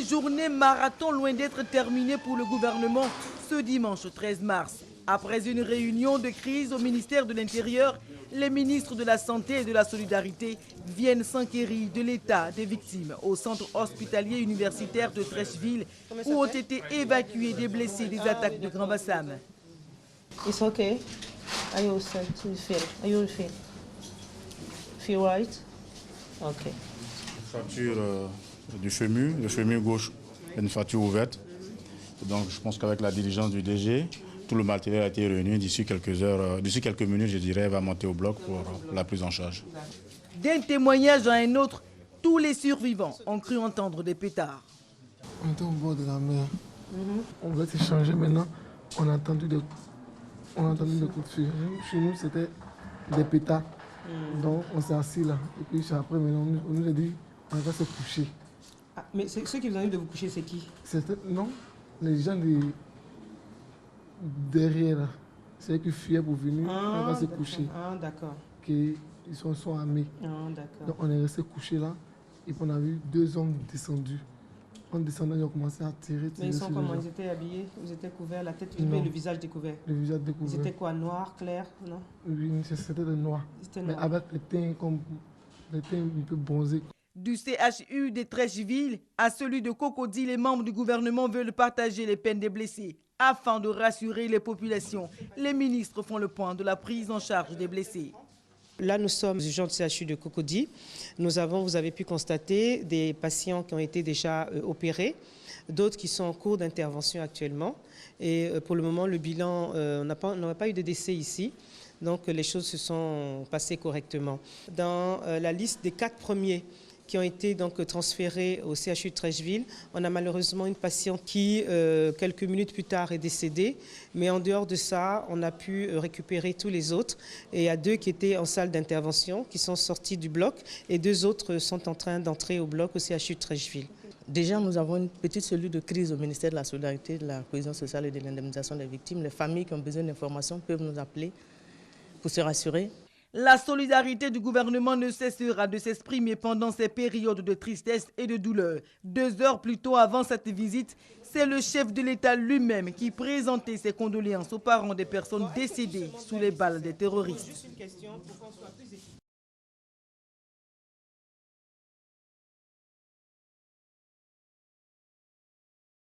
Une journée marathon loin d'être terminée pour le gouvernement ce dimanche 13 mars. Après une réunion de crise au ministère de l'Intérieur, les ministres de la Santé et de la Solidarité viennent s'enquérir de l'état des victimes au centre hospitalier universitaire de Treichville où ont été évacués des blessés des attaques de Grand Bassam. It's okay. Are you set to feel? Are you feel? Feel right? Okay. Fracture du fémur, le fémur gauche, une fracture ouverte. Donc je pense qu'avec la diligence du DG, tout le matériel a été réuni. D'ici quelques heures, d'ici quelques minutes, je dirais, va monter au bloc pour la prise en charge. D'un témoignage à un autre, tous les survivants ont cru entendre des pétards. On était au bord de la mer. On va s'échanger maintenant. On a entendu des coups de feu. Chez nous, c'était des pétards. Donc on s'est assis là. Et puis après, maintenant, on nous a dit on va se coucher. Ah, mais ceux qui vous ont dit de vous coucher, c'est qui? Non, les gens derrière là. C'est eux qui fuyaient pour venir. On va se coucher. Ah, d'accord. Ils sont armés. Ah, d'accord. Donc on est resté couché là. Et puis on a vu 2 hommes descendus. En descendant, ils ont commencé à tirer. Mais ils sont comment? Ils étaient habillés? Ils étaient couverts, la tête et le visage découvert? Le visage découvert. Ils étaient quoi? Noir, clair? Non? Oui, c'était le noir. Mais avec le teint un peu bronzé. Du CHU de Treichville à celui de Cocody, les membres du gouvernement veulent partager les peines des blessés. Afin de rassurer les populations, les ministres font le point de la prise en charge des blessés. Là, nous sommes aux urgences du CHU de Cocody. Vous avez pu constater des patients qui ont été déjà opérés, d'autres qui sont en cours d'intervention actuellement. Et pour le moment, le bilan, on n'a pas eu de décès ici. Donc les choses se sont passées correctement. Dans la liste des 4 premiers qui ont été donc transférés au CHU de Treichville, on a malheureusement une patiente qui, quelques minutes plus tard, est décédée. Mais en dehors de ça, on a pu récupérer tous les autres. Et il y a 2 qui étaient en salle d'intervention, qui sont sortis du bloc, et 2 autres sont en train d'entrer au bloc au CHU de Treichville. Déjà, nous avons une petite cellule de crise au ministère de la Solidarité, de la Cohésion sociale et de l'indemnisation des victimes. Les familles qui ont besoin d'informations peuvent nous appeler pour se rassurer. La solidarité du gouvernement ne cessera de s'exprimer pendant ces périodes de tristesse et de douleur. 2 heures plus tôt avant cette visite, c'est le chef de l'État lui-même qui présentait ses condoléances aux parents des personnes décédées sous les balles des terroristes.